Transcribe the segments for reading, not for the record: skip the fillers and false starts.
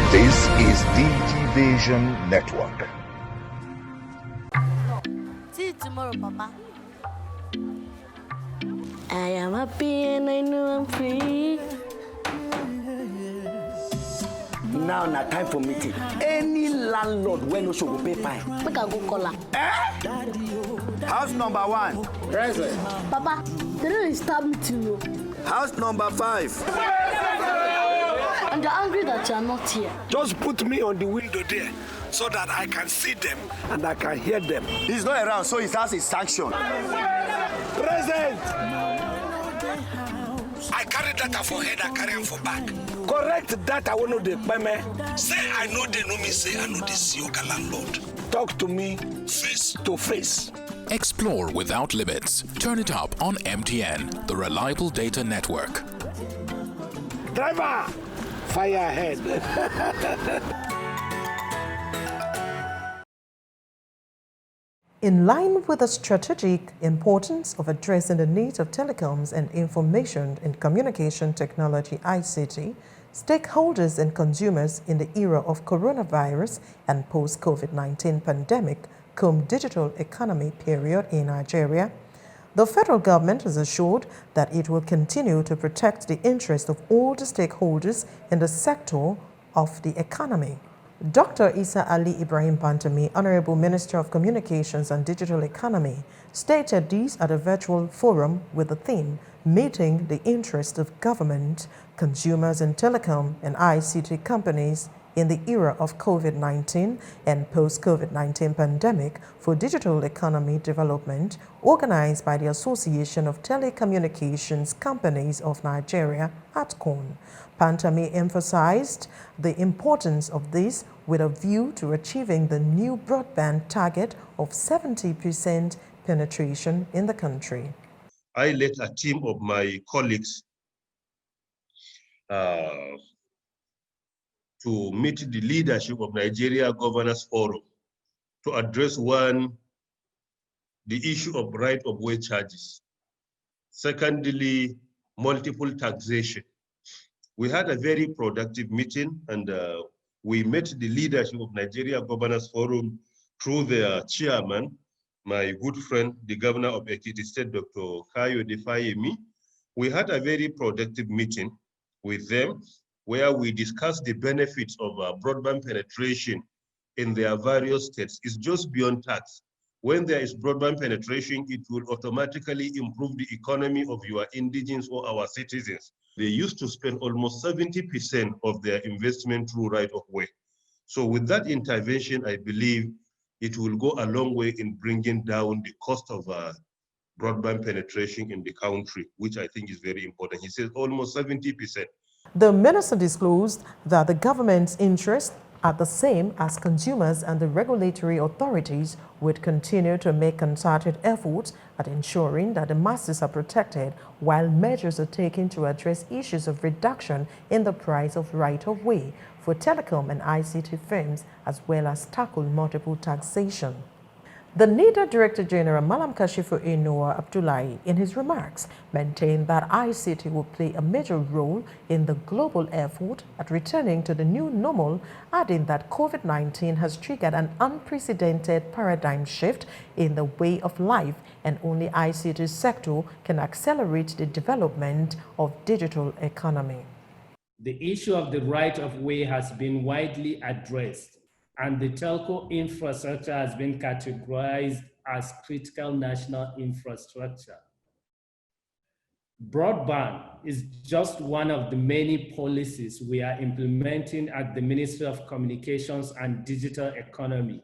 This is Digivation Network. See you tomorrow, Papa. I am happy and I know I'm free. Now time for meeting. Any landlord when no show go pay fine. Make I go call her. House number 1. Present. Papa, they don't stop me too. House number 5. And they're angry that you're not here. Just put me on the window there so that I can see them and I can hear them. He's not around, so his house is sanctioned. Present. I carry data for head, I carry him for back. Correct data when no dey peme. Say I know they know me, say I know they see your landlord. Talk to me face to face. Explore without limits. Turn it up on MTN, the reliable data network. Driver, fire ahead. In line with the strategic importance of addressing the needs of telecoms and information and communication technology (ICT), stakeholders and consumers in the era of coronavirus and post-COVID-19 pandemic digital economy period in Nigeria, the federal government has assured that it will continue to protect the interests of all the stakeholders in the sector of the economy. Dr. Isa Ali Ibrahim Pantami, Honorable Minister of Communications and Digital Economy, stated this at a virtual forum with the theme, Meeting the Interests of Government, Consumers and Telecom and ICT Companies in the era of COVID-19 and post-COVID-19 pandemic for digital economy development, organized by the Association of Telecommunications Companies of Nigeria, ATCON. Pantami emphasized the importance of this with a view to achieving the new broadband target of 70% penetration in the country. I led a team of my colleagues to meet the leadership of Nigeria Governors Forum to address one, the issue of right-of-way charges. Secondly, multiple taxation. We had a very productive meeting and we met the leadership of Nigeria Governors Forum through their chairman, my good friend, the governor of Ekiti State, Dr. Kayode Fayemi. We had a very productive meeting with them where we discussed the benefits of broadband penetration in their various states. It's just beyond tax. When there is broadband penetration, it will automatically improve the economy of your indigenes or our citizens. They used to spend almost 70% of their investment through right-of-way. So with that intervention, I believe it will go a long way in bringing down the cost of broadband penetration in the country, which I think is very important. He says almost 70%. The minister disclosed that the government's interests are the same as consumers, and the regulatory authorities would continue to make concerted efforts at ensuring that the masses are protected, while measures are taken to address issues of reduction in the price of right-of-way for telecom and ICT firms, as well as tackle multiple taxation. The NIDA Director General Malam Kashifu Inoa Abdullahi, in his remarks, maintained that ICT will play a major role in the global effort at returning to the new normal, adding that COVID-19 has triggered an unprecedented paradigm shift in the way of life, and only ICT sector can accelerate the development of digital economy. The issue of the right-of-way has been widely addressed, and the telco infrastructure has been categorized as critical national infrastructure. Broadband is just one of the many policies we are implementing at the Ministry of Communications and Digital Economy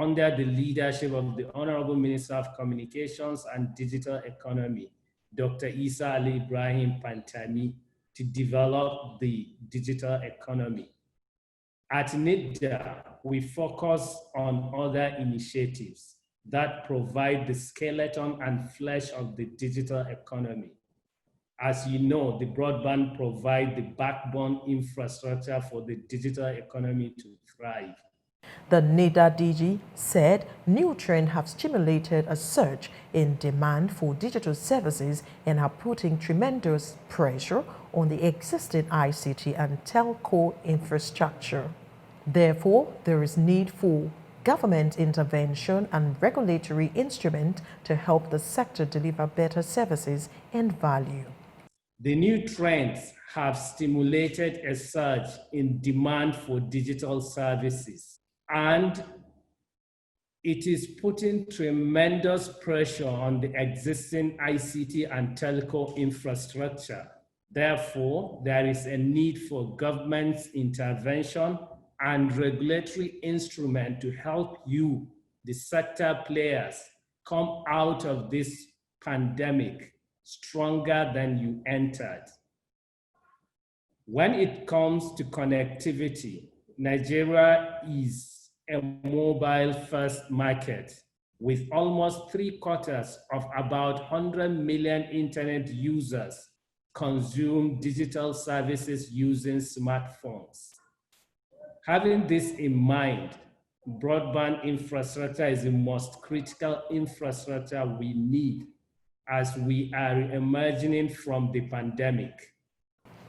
under the leadership of the Honorable Minister of Communications and Digital Economy, Dr. Isa Ali Ibrahim Pantami, to develop the digital economy. At NIDA, we focus on other initiatives that provide the skeleton and flesh of the digital economy. As you know, the broadband provides the backbone infrastructure for the digital economy to thrive. The NIDA DG said new trends have stimulated a surge in demand for digital services and are putting tremendous pressure on the existing ICT and telco infrastructure. Therefore, there is need for government intervention and regulatory instrument to help the sector deliver better services and value. The new trends have stimulated a surge in demand for digital services, and it is putting tremendous pressure on the existing ICT and telco infrastructure. Therefore, there is a need for government intervention and regulatory instrument to help you, the sector players, come out of this pandemic stronger than you entered. When it comes to connectivity, Nigeria is a mobile-first market with almost 3/4 of about 100 million internet users consume digital services using smartphones. Having this in mind, broadband infrastructure is the most critical infrastructure we need as we are emerging from the pandemic.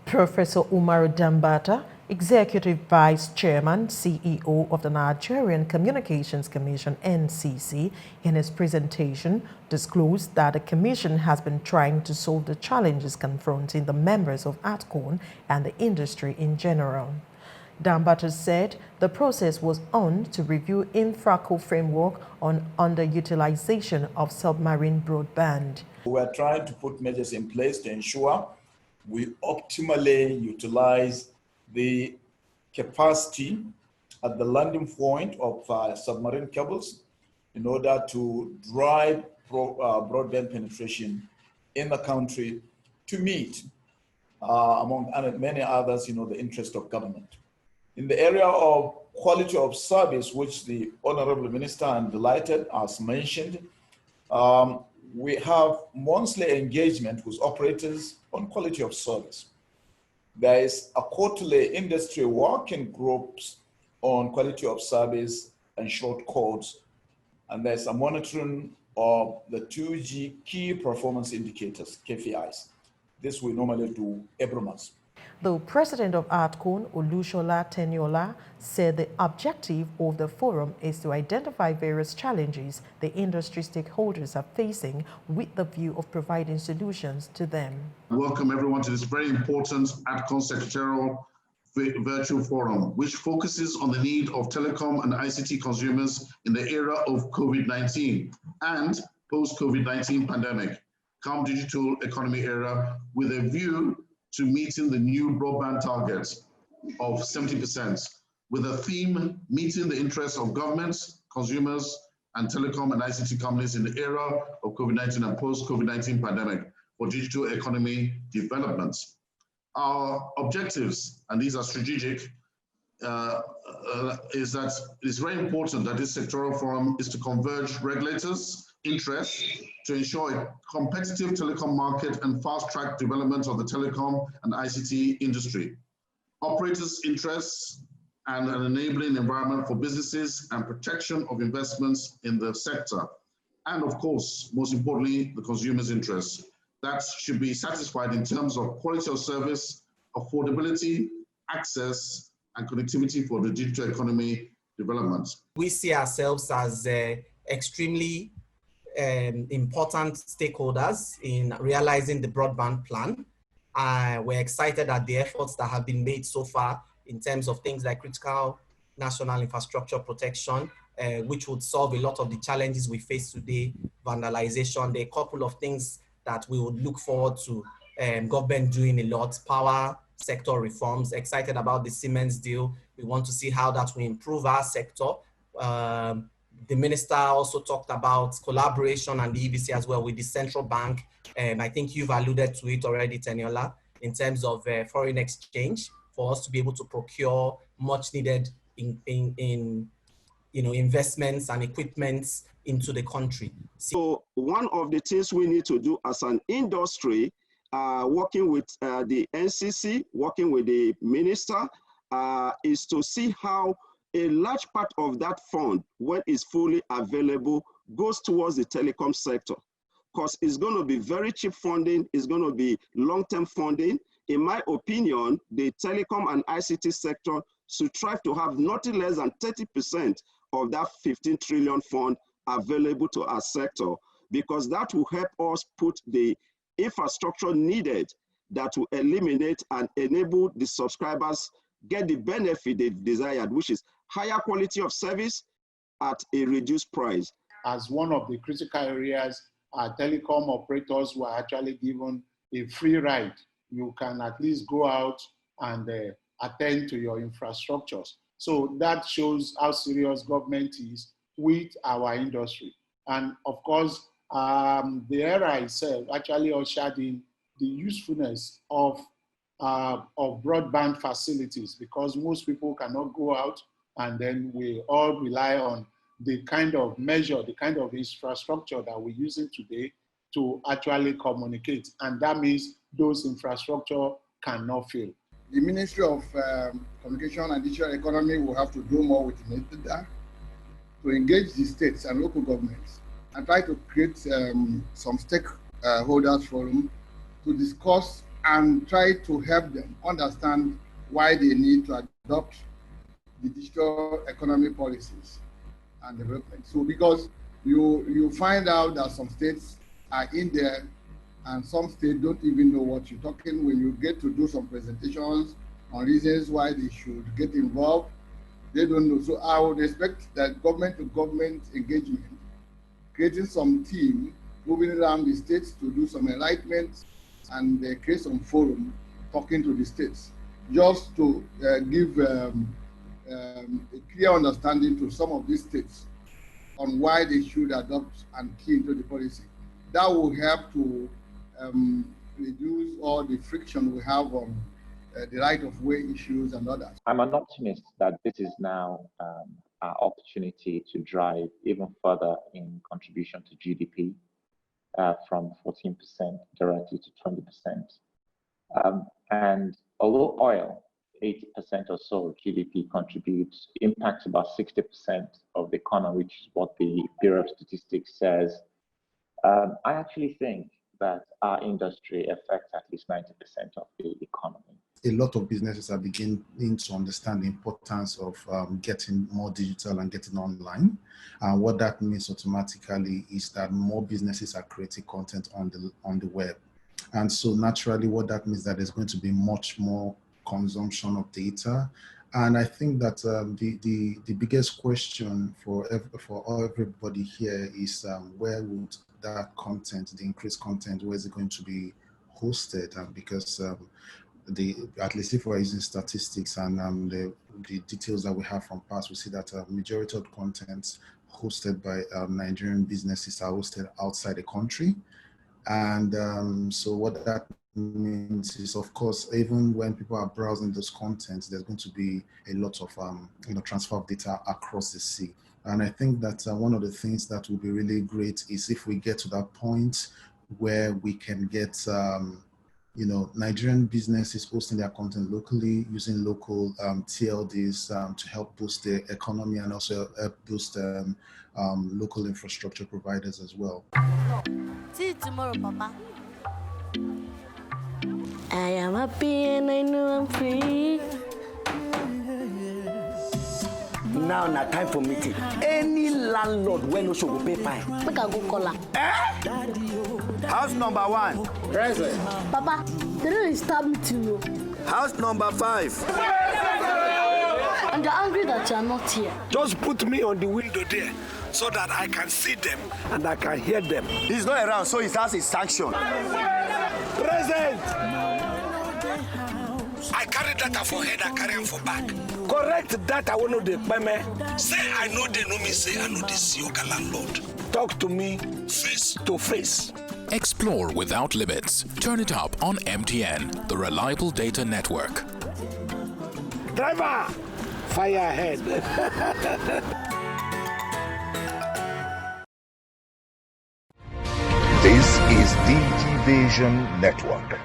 Professor Umaru Dambata, Executive Vice Chairman, CEO of the Nigerian Communications Commission, NCC, in his presentation disclosed that the Commission has been trying to solve the challenges confronting the members of ATCON and the industry in general. Dambata said the process was on to review Infraco framework on underutilization of submarine broadband. We are trying to put measures in place to ensure we optimally utilize the capacity at the landing point of submarine cables in order to drive broadband penetration in the country to meet, among many others, the interest of government. In the area of quality of service, which the Honorable Minister and delighted has mentioned, we have monthly engagement with operators on quality of service. There is a quarterly industry working groups on quality of service and short codes, and there's a monitoring of the 2G key performance indicators, KPIs. This we normally do every month. The president of ATCON, Olushola Teniola, said the objective of the forum is to identify various challenges the industry stakeholders are facing with the view of providing solutions to them. Welcome everyone to this very important ATCON secretarial virtual forum, which focuses on the need of telecom and ICT consumers in the era of COVID-19 and post-COVID-19 pandemic, calm digital economy era, with a view to meeting the new broadband target of 70%, with a theme meeting the interests of governments, consumers, and telecom and ICT companies in the era of COVID-19 and post-COVID-19 pandemic for digital economy development. Our objectives, and these are strategic, is that it's very important that this sectoral forum is to converge regulators' interests to ensure a competitive telecom market and fast-track development of the telecom and ICT industry, operators' interests, and an enabling environment for businesses and protection of investments in the sector. And of course, most importantly, the consumer's interests. That should be satisfied in terms of quality of service, affordability, access, and connectivity for the digital economy development. We see ourselves as extremely important stakeholders in realizing the broadband plan. We're excited at the efforts that have been made so far in terms of things like critical national infrastructure protection, which would solve a lot of the challenges we face today, vandalization. There are a couple of things that we would look forward to government doing a lot, power sector reforms, excited about the Siemens deal. We want to see how that will improve our sector. The minister also talked about collaboration and the EVC as well with the central bank. I think you've alluded to it already, Teniola, in terms of foreign exchange for us to be able to procure much needed investments and equipments into the country. So one of the things we need to do as an industry, working with the NCC, working with the minister, is to see how a large part of that fund, when it's fully available, goes towards the telecom sector. Because it's going to be very cheap funding, it's going to be long-term funding. In my opinion, the telecom and ICT sector should strive to have nothing less than 30% of that 15 trillion fund available to our sector, because that will help us put the infrastructure needed that will eliminate and enable the subscribers get the benefit they desired, which is higher quality of service at a reduced price. As one of the critical areas, telecom operators were actually given a free ride. You can at least go out and attend to your infrastructures. So that shows how serious government is with our industry. And of course, the era itself actually ushered in the usefulness of broadband facilities, because most people cannot go out, and then we all rely on the kind of measure, the kind of infrastructure that we're using today to actually communicate. And that means those infrastructure cannot fail. The Ministry of Communication and Digital Economy will have to do more with data to engage the states and local governments and try to create some stakeholders forum to discuss and try to help them understand why they need to adopt the digital economy policies and development. So because you find out that some states are in there and some states don't even know what you're talking. When you get to do some presentations on reasons why they should get involved, they don't know. So I would expect that government to government engagement, creating some team, moving around the states to do some enlightenment and create some forum talking to the states, just to give a clear understanding to some of these states on why they should adopt and key into the policy. That will help to reduce all the friction we have on the right-of-way issues and others. I'm an optimist that this is now our opportunity to drive even further in contribution to GDP from 14% directly to 20%. And although oil, 80% or so of GDP contributes, impacts about 60% of the economy, which is what the Bureau of Statistics says. I actually think that our industry affects at least 90% of the economy. A lot of businesses are beginning to understand the importance of getting more digital and getting online. And what that means automatically is that more businesses are creating content on the web. And so naturally what that means that there's going to be much more consumption of data. And I think that the biggest question for everybody here is where would that content, the increased content, where is it going to be hosted? Because at least if we're using statistics and the details that we have from past, we see that majority of content hosted by Nigerian businesses are hosted outside the country. And so what that means is, of course, even when people are browsing those contents, there's going to be a lot of transfer of data across the sea. And I think that one of the things that will be really great is if we get to that point where we can get Nigerian businesses hosting their content locally, using local TLDs to help boost the economy and also help boost local infrastructure providers as well. See you tomorrow, Papa. I am happy and I know I'm free. Now na time for meeting. Any landlord when no show go pay fine. Make I go call her. House number 1. Present. Papa, they don't stop me to know. House number 5. And they're angry that you're not here. Just put me on the window there so that I can see them and I can hear them. He's not around, so his house is sanctioned. Present. I carry data for head, I carry them for back. Correct data I know the payment. Say I know they know me, say I know they see your landlord. Talk to me face to face. Explore without limits. Turn it up on MTN, the reliable data network. Driver, fire ahead. This is Digivation Network.